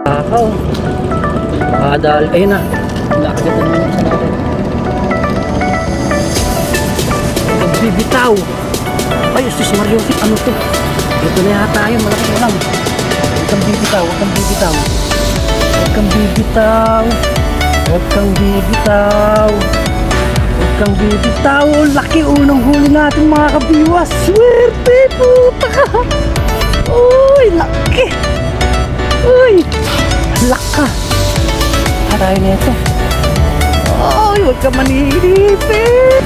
Takaw. Makadal. Ayun na. Nakagatan mo yung isa natin. Nagbibitaw. Ay, sus Mario. Ano to? Ito na yata yun. Malaki mo lang. Huwag kang bibitaw. Huwag kang bibitaw. Huwag kang bibitaw. Huwag kang bibitaw. Huwag kang bibitaw. Laki unang huli natin mga kabiwas. Swerte puta ka. Uy, laki. Uy, laka. Tayo na ito. Uy, huwag ka manilipin.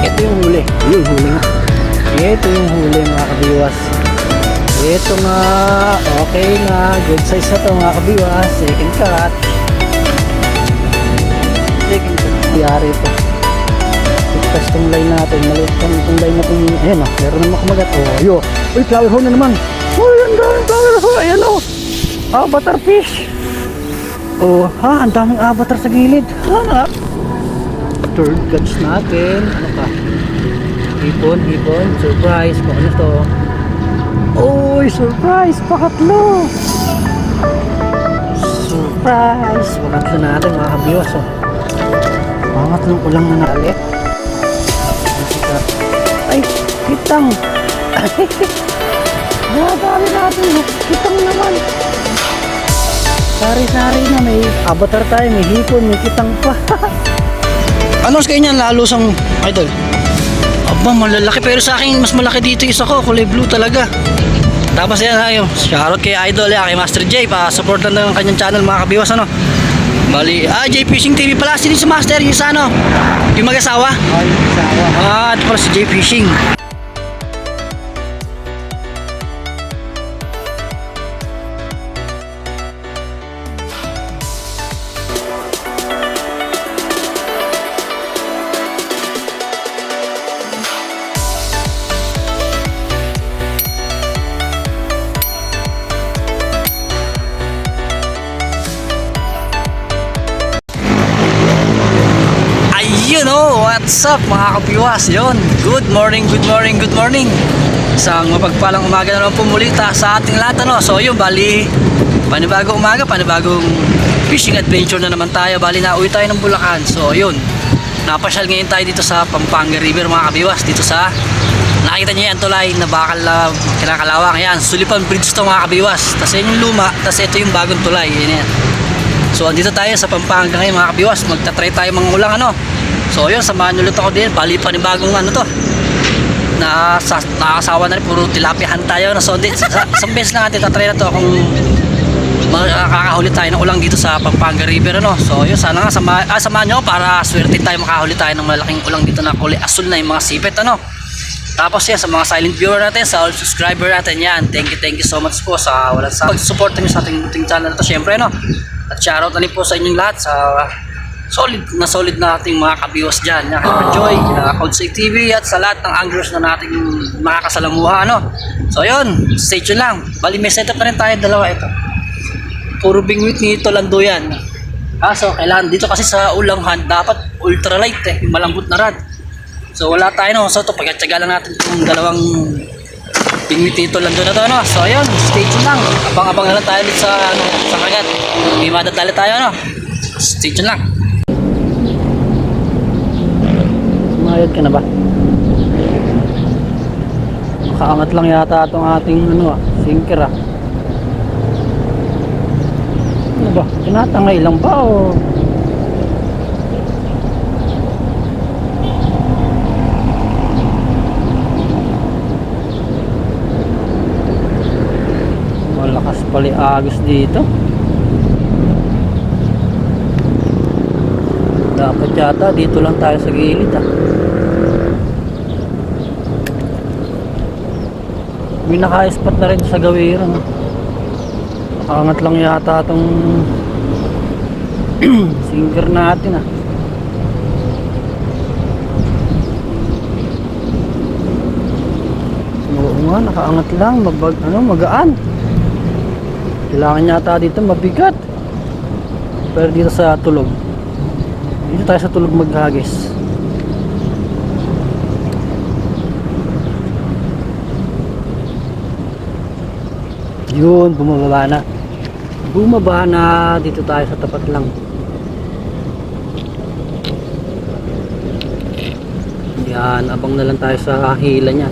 Ito yung huli. Yung huli nga. Ito yung huli mga kabiwas. Ito nga. Okay na. Good size na ito mga kabiwas. Second cut. Second cut. Yari ito. Iptas itong line natin. Maliit itong line natin. Ayan o. Meron naman kumagat. Oh, yo. Uy, flower horn na naman. Uy, ang daming flower horn. Ayan o. Avatar fish. Oh, ha? Ang daming avatar sa gilid. Ha? Third catch natin. Ano pa? Hipon. Surprise. Kung ano to? Uy, surprise. Pakatlo. Surprise. Pakatlo natin mga kabiwas. Oh. Pangatlong ulang na nalit. Ay, kitang. Nadami natin. Kitang naman. Sari-sari na. May avatar tayo. May hipon. May kitang pa. Ano sa kanya lalo sang idol? Aba, malalaki, pero sa akin mas malaki dito isa ko, kulay blue talaga. Tapos yan tayo, shoutout kay idol kay Master J, pa-support lang ng kanyang channel mga kabiwas ano. Bali, J Fishing TV pala, sino si Master, yung sa ano? Yung mag-asawa? Yung mag-asawa. Ito pala si J Fishing. Ayun what's up mga kapiwas, yun, good morning. Isang mapagpalang umaga na naman pumulita sa ating lahat ano. So yun, bali panibagong umaga, panibagong fishing adventure na naman tayo. Bali nauwi tayo ng Bulacan. So yun, napasyal ngayon tayo dito sa Pampanga River mga kapiwas. Dito sa, nakita nyo yan tulay na bakal na kinakalawang. Ayan, Sulipan Bridge to mga kabiwas. Tapos yan yung luma, tapos ito yung bagong tulay. Yan. So andito tayo sa Pampanga ngayon mga kabiwas. Magta-try tayo mga ulang ano. So yun, samahan nyo ulit ako din. Bali pa ni bagong ano to, nakasawa na rin, puro tilapihan tayo na. So isang beses lang natin tatry na to kung makakahuli tayo ng ulang dito sa Pampanga River ano. So yun, sana nga samahan nyo para swerte tayo, makahuli tayo ng malaking ulang dito na kulay asul na yung mga sipet ano. Tapos yan, sa mga silent viewer natin, sa all subscriber natin yan, thank you so much po sa walang sa pag-support nyo sa ating channel na to syempre no. At shoutout na rin po sa inyong lahat sa solid na ating mga kabiwas dyan, Joy, Kaudsay TV, at sa lahat ng anglers na nating makakasalamuha ano. So yun, stay tuned lang. Bali may setup na rin tayo, dalawa ito. Puro bingwit ni Tolando yan. So kailangan dito kasi sa ulanghan dapat ultralight yung malambot na rod. So wala tayo no. So ito, pagkatsaga lang natin itong dalawang bingwit ni Tolando na to no. So ayun, stay tuned lang. Abang-abang na lang tayo sa sa kagat. May madadali tayo no. Stay tuned lang. Mayad ka na ba? Makaangat lang yata itong ating sinker Ano ba? Tinatangay lang ba o? Malakas pali agos dito. Dapat yata dito lang tayo sa gilid May naka-spot na rin sa gawiran Nakaangat lang yata itong sinker natin Oo nga, nakaangat lang, magaan. Kailangan yata dito mabigat. Pero dito sa tulog, dito tayo sa tulog maghagis. Yun, bumababa na. Bumaba na. Dito tayo sa tapat lang. Yan, abang na lang tayo sa hila niya.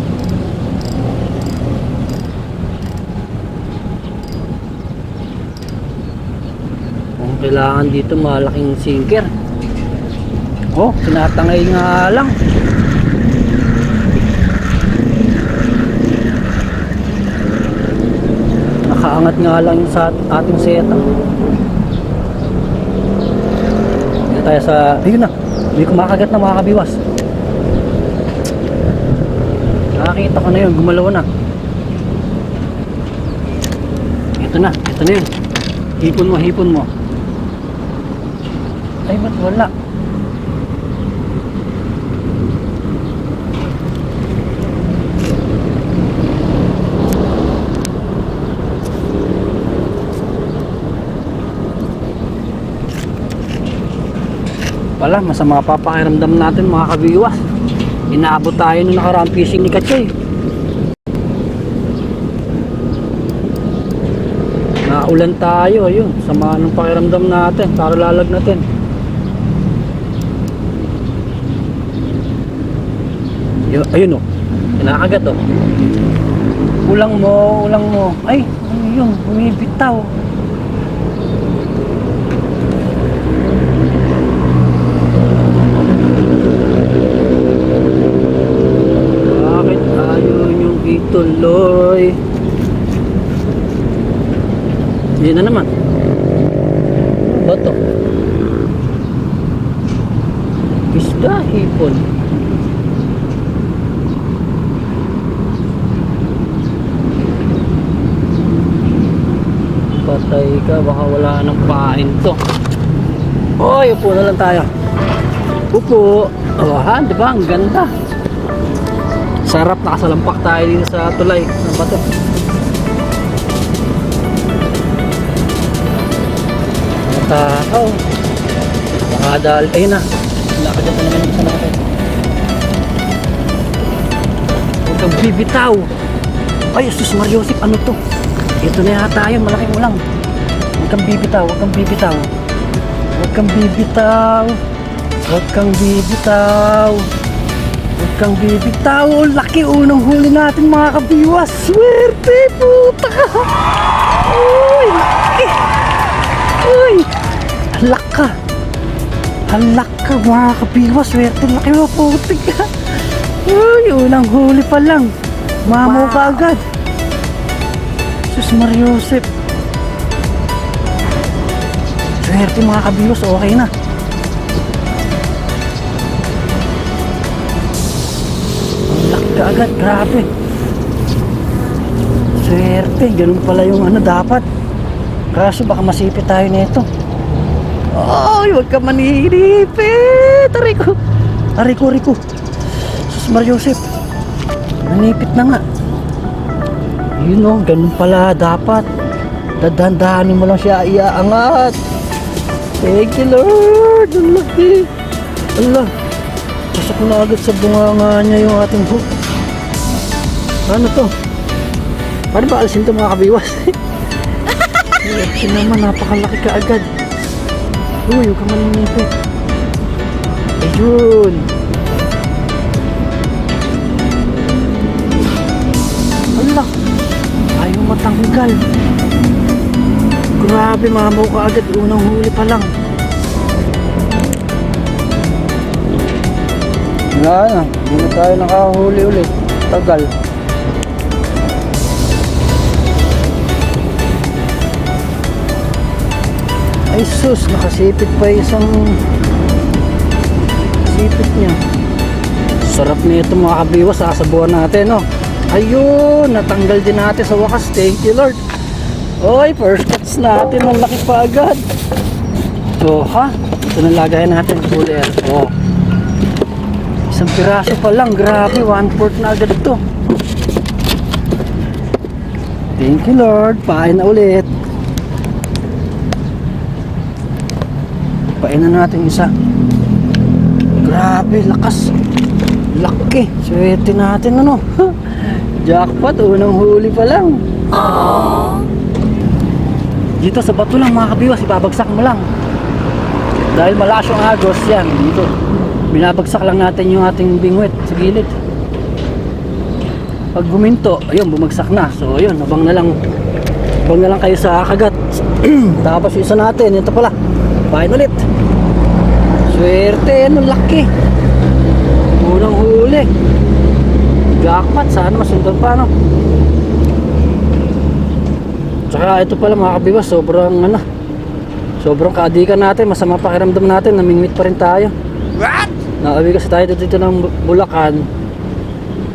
Kung kailangan dito malaking sinker. Oh, tinatangay nga lang. Nakaangat nga lang yung sa ating seta. Dito tayo sa... Ayun na, may kumakagat na mga kabiwas. Nakakita ko na yun, gumalaw na. Ito na yun. Hipon mo. Ay, ba't wala? Wala, masama papakiramdam natin mga kabiwas. Inaabot tayo nung nakaraang fishing ni Katsoy. Naulan tayo, ayun. Sama ng pakiramdam natin. Para lalag natin. Ayun o. Kinakagat o. Ulang mo. Ay, ano yun? Bumibitaw. Bakit ayaw yung ituloy? Yun na naman. Bato. Isda, hipon. Patay ka, baka wala nang pain to. Oy, upo na lang tayo. Upo. Oh, ha, di ba? Ang ganda. Sarap, nakasalampak tayo dito sa tulay ng bato. Tao. Makadal. Ayun na. Nakagat na naman sa natin. Huwag kang bibitaw. Ay, Sus Mariosip, ano to? Ito na yata yun, malaking ulang. Huwag kang bibitaw. Laki unang huli natin mga kabiwas. Swerte, puta ka. Uy, laki. Uy, halak ka mga kabiwas. Swerte, laki mo, putik ka. Uy, unang huli pa lang. Mamo ka agad. Sus Mariosep. Swerte mga kabiwas, okay na. Laki ka agad, grabe. Swerte, ganun pala yung ano dapat. Kaso baka masipit tayo nito. Ay, huwag ka manilipit. Ariko. Sus Mariosep. Manipit na nga. Yun o, ganun pala dapat. Dadandahanin mo lang siya iaangat. Thank you Lord. Ang laki. Allah. Pasok na agad sa bunganga niya yung ating hook. Ano to? Paano ba alisin ito mga kabiwas? Ito naman, napakalaki ka agad. Uy, huwag ka maninipit. Ayun. Allah. Ayaw matanggal. Grabe, mamaw ka agad. Unang huli pa lang. Wala na. Hindi na tayo nakahuli ulit. Tagal. Ay sus, nakasipit pa isang sipit niya. Sarap nito mga kabiwas, sasabuhan natin, no? Ayun, natanggal din natin sa wakas. Thank you Lord. Oy, first catch natin, ang laki pa agad. So, ha? Ito na lagayan natin, cooler. Oh. Isang piraso pa lang, grabe, 1/4 na agad ito. Thank you Lord, pain na ulit. Pain na natin isa. Grabe, lakas. Laki. Swerte natin ano. Jackpot, unang huli pa lang. Aww. Dito sa bato lang mga kabiwas, ibabagsak mo lang. Dahil malakas yung agos yan, dito. Binabagsak lang natin yung ating bingwit sa gilid. Pag guminto, ayun, bumagsak na. So ayun, abang na lang kayo sa kagat. Tapos yung isa natin, ito pala, pain ulit. Swerte, ano, laki. Unang huli. Jackpot, sana masundan pa, no? Tsaka ito pala mga kabiwas, sobrang kaadikan natin, masama pakiramdam natin, namingwit pa rin tayo. What? Nakawin kasi tayo dito ng Bulacan.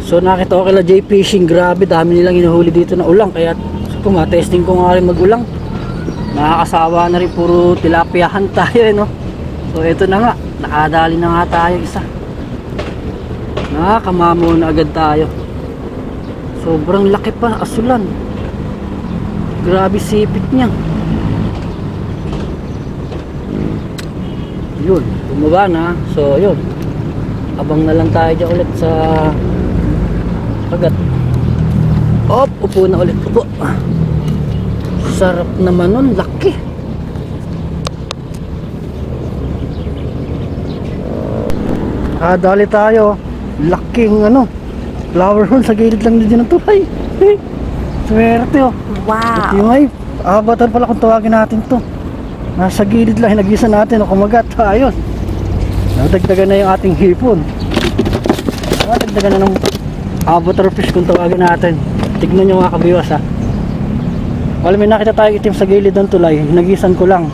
So nakita ko kila J Fishing, grabe dami nilang hinuhuli dito na ulang. Kaya testing ko nga rin mag-ulang. Nakakasawa na rin, puro tilapiahan tayo no. So ito na nga, nakadali na nga tayo isa. Nakakamamo na agad tayo. Sobrang laki pa, asulan. Grabe sipit niya. Yun, bumaba na. So yun, abang na lang tayo dyan ulit sa kagat. Upo na ulit. Upo. Sarap naman nun, laki. Dali tayo. Laking flower horn sa gilid lang din ng tulay. Swerte oh. Wow. Yung ay, avatar pala kung tawagin natin to. Nasa gilid lang, hinagisa natin o kumagat. Ayos. Nadagdagan na yung ating hipon. Nadagdagan na ng avatar fish kung tawagin natin. Tignan nyo mga kabiwas ha. Wala, may nakita tayo itim sa gilid ng tulay. Hinagisan ko lang.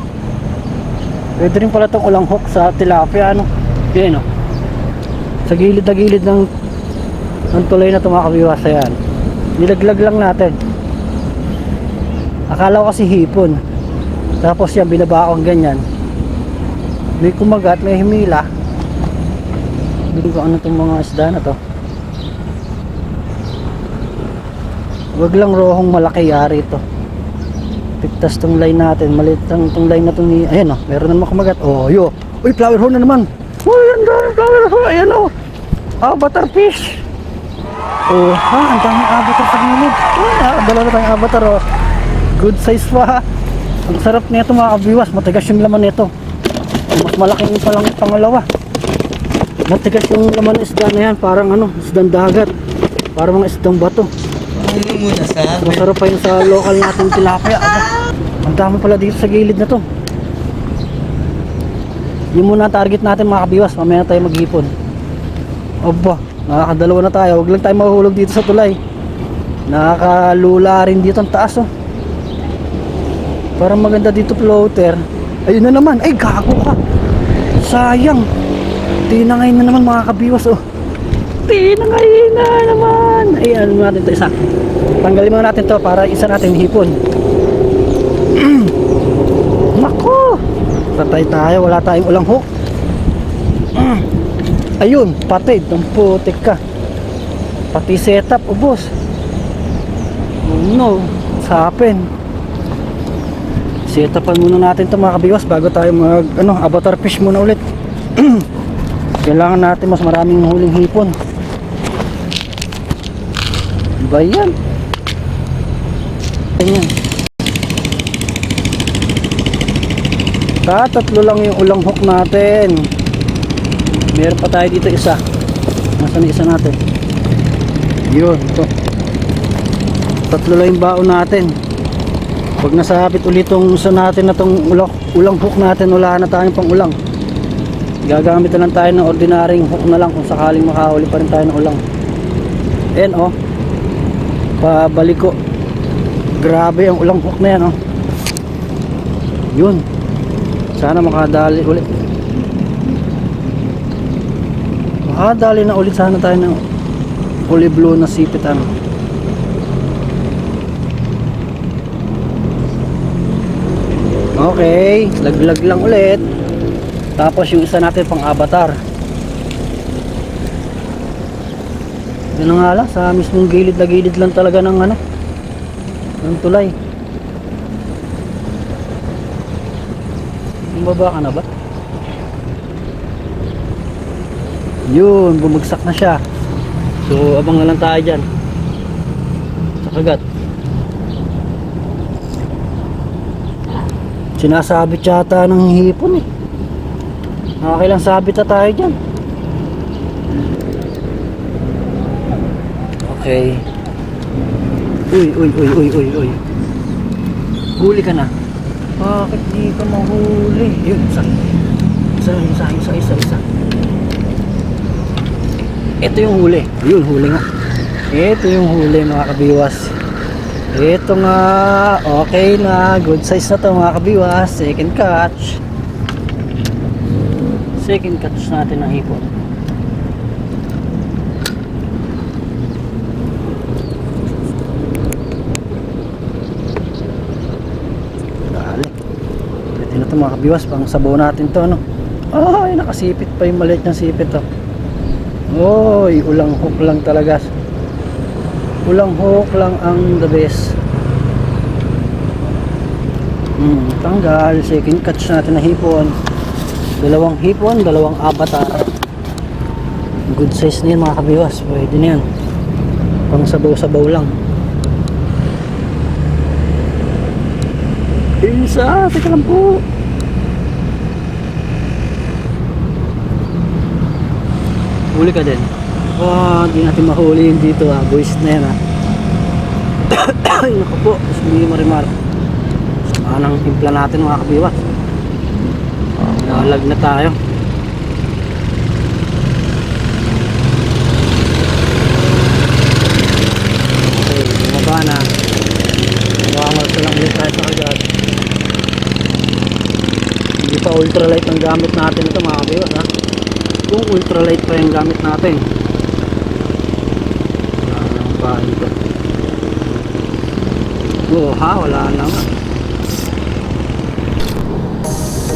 Pwede rin pala itong ulang hook sa tilapia Yan o. Sa gilid na gilid ng tulay na ito mga kabiwas. Ayan. Nilaglag lang natin. Akala ko kasi hipon. Tapos yan, binabaong ganyan. May kumagat, may himila. Hindi ko ano itong mga isda na to. Wag lang rohong malaki, yari ito. Pigtas tong line natin. Maliit lang tong line na to ni... Ayan o, meron naman kumagat. Yo. Uy, flower horn na naman. Uy, ang dami flower horn. Ayan o. Avatar fish. Ang daming avatar sa gilid. Dala na tayong avatar o. Good size pa. Ang sarap nito mga kabiwas. Matigas yung laman nito. Mas malaking palang pangalawa. Matigas yung laman ng isda na yan. Parang isdang dagat. Parang mga isdang bato. Ano muna sabi? Masarap pa yun sa local natin tilapia. Ang dami pala dito sa gilid na to. Yun muna ang target natin mga kabiwas. Mamaya na tayo maghipon. Aba, nakakadalawa na tayo. Huwag lang tayo mahuhulog dito sa tulay. Nakakalula rin dito ang taas oh. Parang maganda dito floater. Ayun na naman. Ay, gago ka. Sayang. Tinangay na naman mga kabiwas oh. Tinangay na naman. Ay, ano natin ito isa. Tanggalin muna natin to para isa natin hipon. Nako. Patay tayo. Wala tayong ulang hook. Ayun, patay. Putik ka. Pati setup, ubos. Oh no. Sapin. Setapan muna natin ito mga kabiwas bago tayo mag avatar fish muna ulit. Kailangan natin mas maraming huling hipon. Ba yan? Ganyan. Tatlo lang yung ulang hook natin. Meron pa tayo dito isa. Nasaan yung isa natin? Yun, ito. Tatlo lang yung baon natin. Pag nasabit ulit itong isa natin na itong ulang hook natin, wala na tayong pang ulang. Gagamit na lang tayo ng ordinaryong hook na lang kung sakaling makahuli pa rin tayo ng ulang. Ayan oh. Pabalik ko. Grabe ang ulang hook na yan oh. Yun. Sana makadali ulit. Makadali na ulit sana tayo ng kulay blue na sipit Okay, laglag lang ulit. Tapos yung isa natin pang avatar. Yun na nga lang, sa mismong gilid na gilid lang talaga ng ng tulay. Bumaba ka na ba? Yun, bumagsak na siya. So abang na lang tayo dyan sa kagat. Sinasabit yata ng hipon eh. Nakakailang sabit na tayo dyan. Okay. Uy. Huli ka na. Bakit di ka mahuli? Yun, isa. Ito yung huli. Yun, huli nga. Ito yung huli mga kabiwas. Ito nga. Okay na. Good size na to mga kabiwas. Second catch. Second catch natin ng hipon. Dali. Pwede na ito mga kabiwas. Pang sabaw natin to, no? Ay, nakasipit pa yung maliit ng sipit, to. Oy, ulang hook lang talaga. Ulang hook lang ang the best. Tanggal. Second catch natin na hipon. Dalawang hipon, dalawang avatar. Good size na yan mga kabiwas. Pwede na yan. Pang sabaw-sabaw lang. Isa, teka lang po. Huli ka din. Di natin mahuli yun dito boys na yan Ay naku po, hindi marimar. Anong timpla natin mga kabiwas. Nalag na tayo. Okay, bumaba na. Bumangal ko lang ulit tayo sa agad. Hindi pa ultralight ang gamit natin ito mga kabiwas Kung ultralight pa yung gamit natin. Wala nang ito. Wala na nga.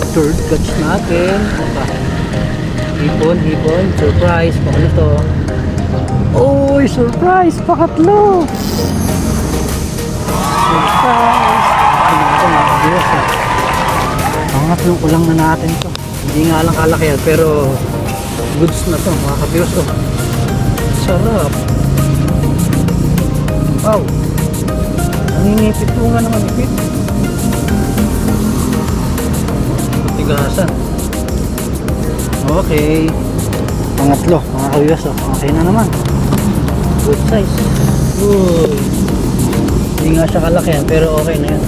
Third catch natin. Hipon, surprise. Paano to? Oy, surprise! Pakatlo! Surprise! Pangatlong ulang na natin to. Hindi nga lang kalaki yan, pero goods na to mga kabiwas to. Sarap. Wow. Nanginipit po nga naman ipit. Tigasan. Okay. Pangatlo mga kabiwas to. Okay na naman. Good size. Uy. Hindi nga siya kalaki yan, pero okay na yan.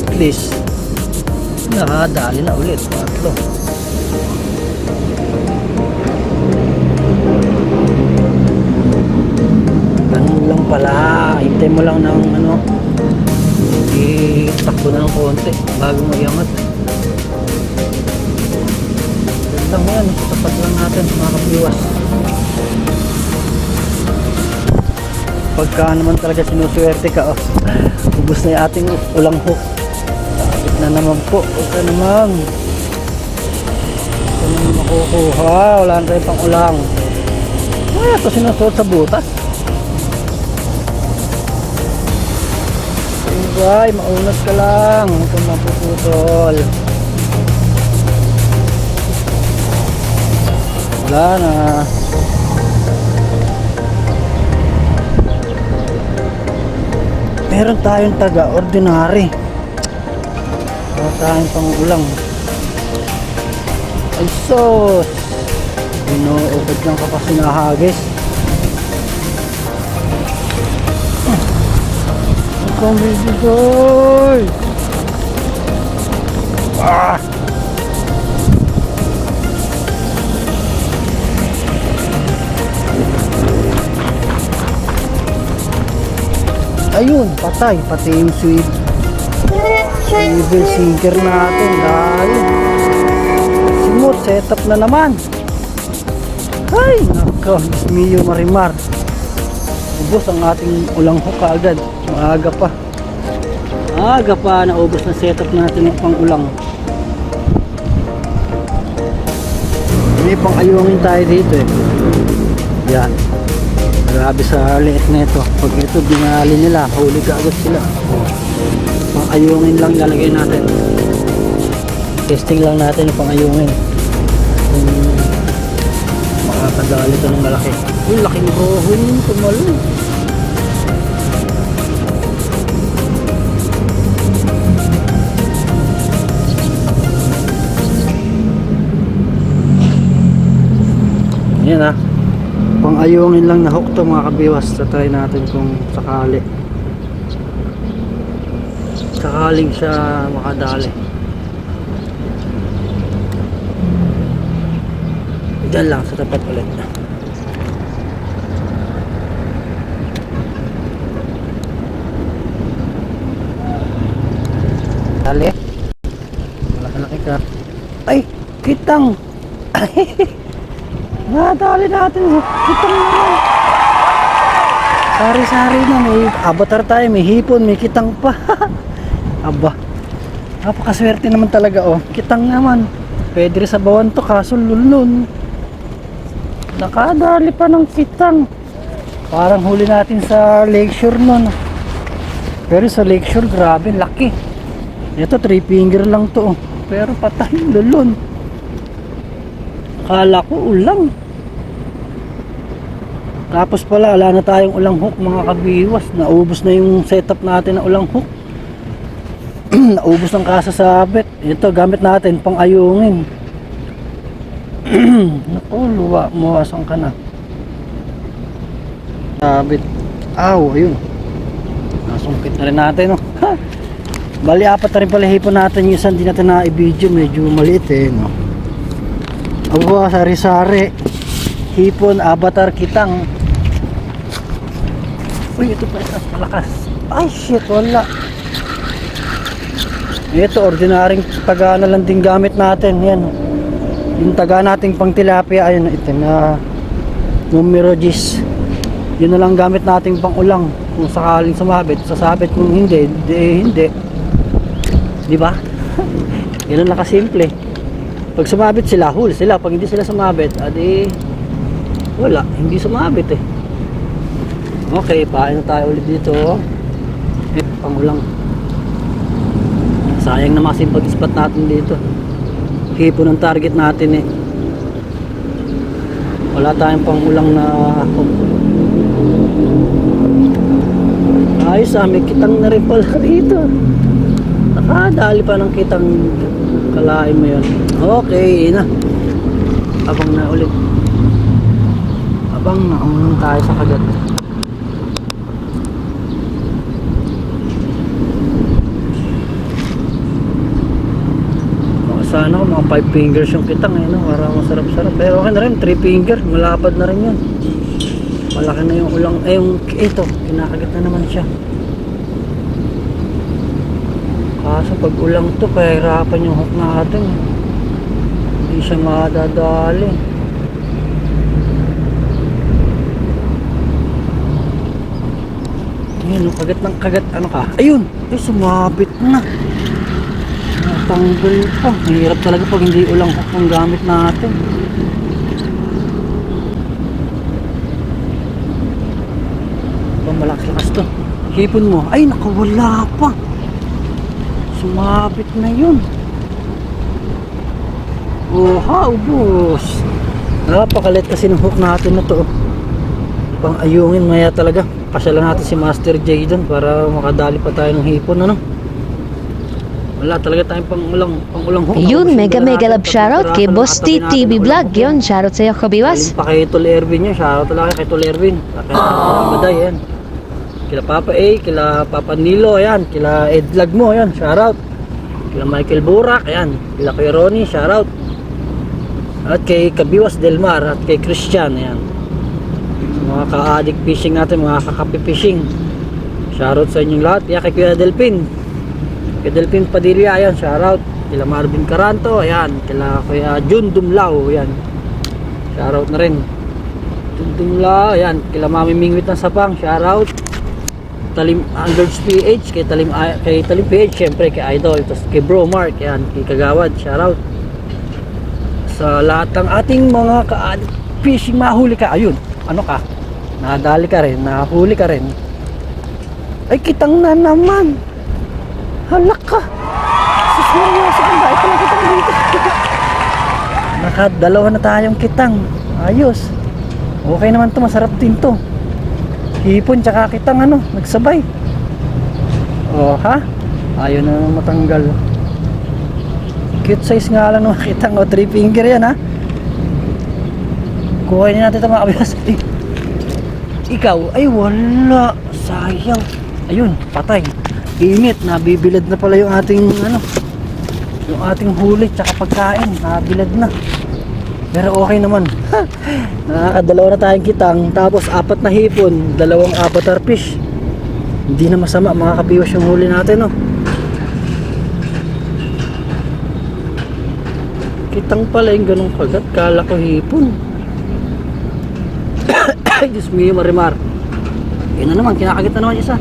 At least nakadali na ulit. Pangatlo. Ganun lang pala. Hintay mo lang ng itakbo na ng konti bago mo iangat. Ganda mo yan. Tapat lang natin mga kabiwas. Pagka naman talaga sinuswerte ka ubus na yung ating ulang hook. Sabit na naman po. Huwag naman makukuha. Wala na tayo pang ulang. Ito sinusuot sa butas. Ay, maunat ka lang. Huwag kang mapuputol. Wala na. Meron tayong taga-ordinary. Meron tayong pang-ulang. Ay sos! Inuubad lang kapag sinahagis. Ang bibigoy! Ayun, patay. Pati yung swivel sinker natin. Dahil simot, setup na naman. Ay, nako, Mio Marimar. Ubos ang ating ulang hook agad. Maaga pa. Maaga pa naubos na setup natin ng pang-ulang. May pang-ayungin tayo dito Yan. Grabe sa liit na ito. Pag ito binali nila, huli ka agad sila. Pang-ayungin lang lalagay natin. Testing lang natin yung pang-ayungin. Kung makakadali ito ng malaki. Uy, laking rohon yung tumalo. Yan ha. Pang-ayungin lang na hook to mga kabiwas. So try natin kung sakali. Sakaling siya makadali. Diyan lang sa tapat ulit. Dali. Malaki-laki ka. Ay! Kitang! Nadali natin. Kitang naman. Sari-sari na. May avatar tayo. May hipon. May kitang pa. Aba. Napakaswerte naman talaga oh. Kitang naman. Pwede rin sa bawan to. Kaso lulun. Nakadali pa ng kitang. Parang huli natin sa lakeshore nun. Pero sa lakeshore grabe. Laki. Ito 3 finger lang to oh. Pero patay lulun. Akala ko ulang. Tapos pala wala na tayong ulang hook mga kabiwas. Naubos na yung setup natin na ulang hook. Naubos ng kasa sa abet. Ito gamit natin pang ayungin. Naku luwa. Muwasan ka na. Abet. Aw ayun. Nasungkit na rin natin no. Bali apat na rin pala hipon natin. Yung isang di natin na i-video. Medyo maliit eh no. Aba, sari-sari. Hipon, avatar, kitang. Uy, ito pa ito. Malakas. Ay, shit, wala. Ito, ordinaryong taga na lang din gamit natin. Yan. Yung taga nating pang tilapia. Ayun, ito na numero 10. Yun na lang gamit nating pang ulang. Kung sakaling sumabit, sasabit. Kung hindi, hindi. Di ba? Yan ang nakasimple. Pag sumabit sila, huli sila. Pag hindi sila sumabit, adi wala, hindi sumabit eh. Okay, paano tayo ulit dito? Pangulang. Sayang na masimpag-spot natin dito. Hipo ng target natin eh. Wala tayong pangulang na ayos may kitang na rin pala dito. Nakadali pa ng kitang. Kalain mo yun. Okay, na. Abang na ulit. Abang na. Umunong tayo sa kagat. Sana ko mga 5 fingers yung kitang eh, no? Para masarap-sarap. Pero okay na rin, 3 finger. Malapad na rin yun. Malaki na yung ulang. Eh, yung ito. Kinakagat na naman siya. Kaso pag ulang to, pahirapan yung hook natin. Hindi siya madadali. Ayun, kagat ng kagat. Ano ka? Ayun! Ay, sumabit na. Natanggal pa. Mahirap talaga pag hindi ulang hook ang gamit natin. Malakas to. Hipon mo. Ay, nakawala pa. Sumabit na yun. Oha, ubos. Napakalit kasi ng hook natin na to. Pang ayungin maya talaga. Pasyalan natin si Master J doon para makadali pa tayo ng hipon ano. Wala talaga tayong pang-ulang hook. Yun, mega love shoutout kay Boss T TV Vlog. Yun, shoutout sa'yo kabiwas. Pa kay Tol Erwin yun. Shoutout talaga kay Tol Erwin. Kaya Maday yan. Kila Papa A, kila Papa Nilo, ayan. Kila Edlag mo, ayan. Shoutout. Kila Michael Burak, ayan. Kila kay Ronnie, shoutout. At kay Kabiwas Delmar at kay Christian, ayan. Mga ka-addict fishing natin, mga kakapi fishing. Shoutout sa inyong lahat. Kaya kay Kuya Delpin. Kay Delpin Padilla, ayan. Shoutout. Kila Marvin Caranto, ayan. Kila Kuya Jun Dumlao, ayan. Shoutout na rin. Jun Dumlao, ayan. Kila Mami Mingwit ng Sapang, shoutout. Talim Anglers PH, kay Talim PH, syempre kay Idol, tapos kay Bro Mark, yan, kay Kagawad, shoutout. Sa lahat ng ating mga fishing mahuli ka, ayun, ano ka? Nadali ka rin, nahuli ka rin. Ay, kitang na naman. Halak ka. Susunod sa ito na kitang dito. Nakadalawa na tayong kitang. Ayos. Okay naman to, masarap din to. Hipon tsaka kitang ano, nagsabay. Oh ha? Ayaw na matanggal. Cute size nga lang ng kitang. O 3 finger yan ha. Kuhain natin ito mga kabiwas. Ikaw, ay wala. Sayang. Ayun, patay. Init, nabibilad na pala yung ating yung ating huli tsaka pagkain, nabilad na. Pero okay naman. Nakakadalawa na tayong kitang, tapos 4 na hipon, 2 avatar fish. Hindi na masama mga kabiwas yung huli natin, no. Kitang pala yung ganong kagat, kala ko hipon. Ay, Diyos mio, marimar. Yun na naman, kinakagit na naman isa.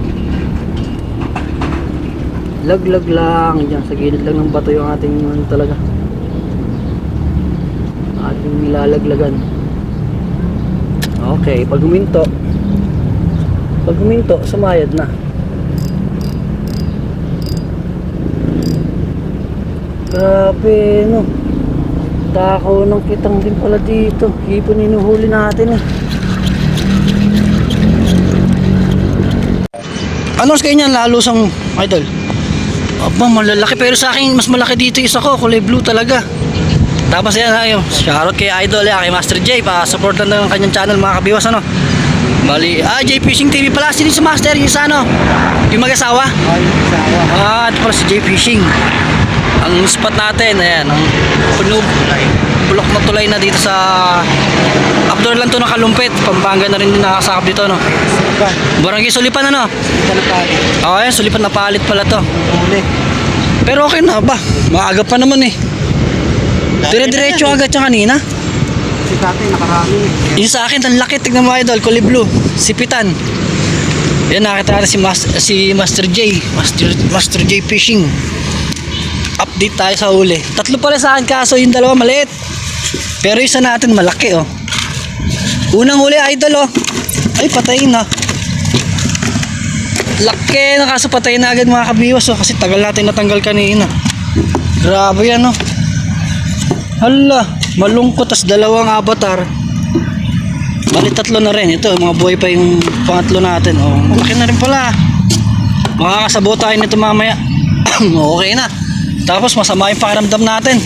Laglag lang, dyan sa gilid lang ng bato yung ating talaga. Ating nilalaglagan. Okay, pag huminto, sumayad na. Grabe, no. Takaw ng kitang din pala dito. Hipon inuhuli natin eh. Ano sa kanya lalusang idol? Aba, malalaki. Pero sa akin, mas malaki dito isa ko. Kulay blue talaga. Tapos yan, ayun. Shoutout kay idol, kay Master J. Pa-support lang ng kanyang channel, mga kabiwas, ano. Bali, J Fishing TV pala. Sino si Master? Yung sa ano? Yung mag-asawa? Ito pala si J Fishing. Ang spot natin, ayan. Ang bulok na tulay na dito sa Abdor lang to ng Kalumpit. Pampanga na rin din nakasakap dito, no. Barangay Sulipan, ano? Ayan, Sulipan na palit pala to. Pero okay na ba? Maaga pa naman eh. Dire-diretso agad siya kanina. Si tatay nakarami. Yung sa akin, ang laki. Tignan mo idol, kulay blue. Sipitan. Yan, nakita natin si Master J. Master J Fishing. Update tayo sa huli. 3 pala sa akin, kaso yung 2 maliit. Pero isa natin malaki, oh. Unang huli idol, oh. Ay, patayin na. Laki na, kaso patayin na agad mga kabiwas, oh. Kasi tagal natin natanggal kanina. Grabe yan, oh. Hala, malungkot. Tas 2 avatar. Bali 3 na rin. Ito, mga buhay pa yung pangatlo natin, oh. Laki na rin pala. Makakasabot tayo nito mamaya. Okay na. Tapos masama yung pakiramdam natin.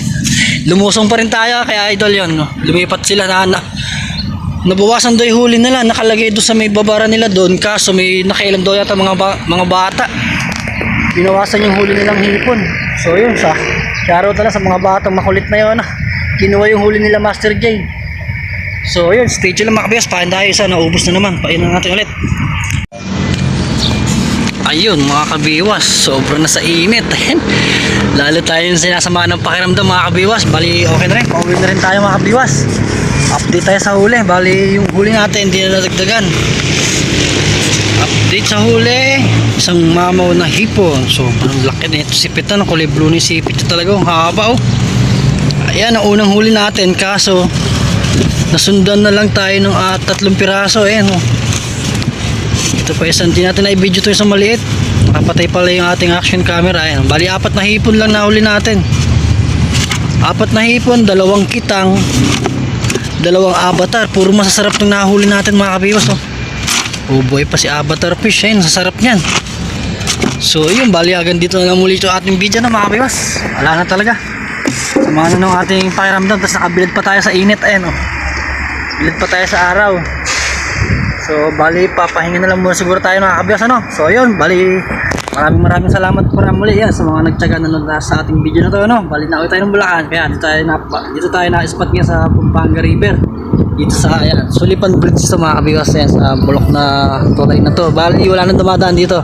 Lumusong pa rin tayo, kaya idol yun, no? Lumipat sila na nabawasan daw yung huli nila. Nakalagay doon sa may babara nila doon, kaso may nakailan daw yata mga bata. Binawasan yung huli nilang hipon. So yun, shoutout na lang sa mga batang makulit na yun, kinuha yung huli nila Master J. So yun, stay tuned lang mga kabigas. Pahin tayo isa, naubos na naman. Painan natin ulit. Ayun mga kabiwas, sobrang nasa init. Lalo tayong sinasama ng pakiramdam mga kabiwas. Bali okay na rin, pauwi na rin tayo mga kabiwas. Update tayo sa huli. Bali yung huli natin hindi na nadagdagan. Update sa huli, isang mamaw na hipon. So ang laki na ito, sipit na, kulay blue ni sipit ito talaga, ang haba, oh. Ayan ang unang huli natin, kaso nasundan na lang tayo ng 3 piraso. Ayan, oh. Ito pa isang, hindi natin na-video ito isang maliit. Nakapatay pala yung ating action camera. Ayan. Bali 4 na hipon lang nahuli natin. 4 na hipon, 2 kitang, 2 avatar. Puro masasarap itong nahuli natin mga kabiwas, oh. Oh boy, pa si avatar fish. Ayun, sasarap niyan. So yun, bali agad dito na lang muli ito ating video na mga kabiwas. Wala na talaga. Samahan na ng ating pakiramdam. Tapos nakabilad pa tayo sa init. Ayan, oh. Bilad pa tayo sa araw. So bali papahinga na lang muna siguro tayo mga kabiwas, ano. So yun, bali maraming salamat po na muli yan sa mga nagtyaga na sa ating video na to, ano. Bali na tayo ng Bulacan, kaya dito tayo na spot nga sa Pampanga River. Dito sa ayan, Sulipan Bridge sa mga kabiwas, yan, sa bulok na tulay na to. Bali wala nang dumadaan dito.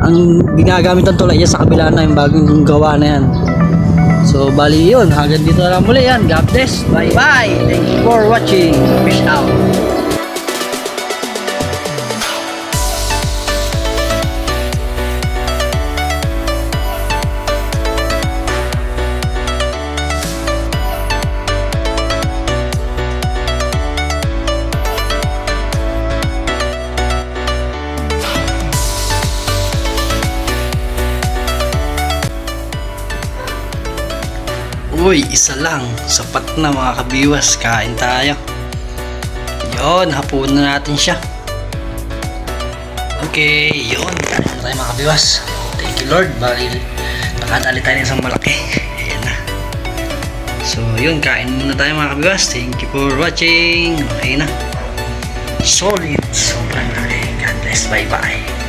Ang ginagamit ng tulay yan sa kabila na yung bagong gawa na yan. So bali yun, hanggang dito na lang muli yan. God bless, bye bye, thank you for watching, fish out. Uy, isa lang. Sapat na mga kabiwas. Kain tayo. Yun, hapunan na natin siya. Okay, yun. Kain na tayo mga kabiwas. Thank you Lord. Bali, nakadali tayo ng isang malaki. Ayan na. So yun, kain muna tayo mga kabibas. Thank you for watching. Okay na. Solid. Sobrang laki. God bless. Bye bye.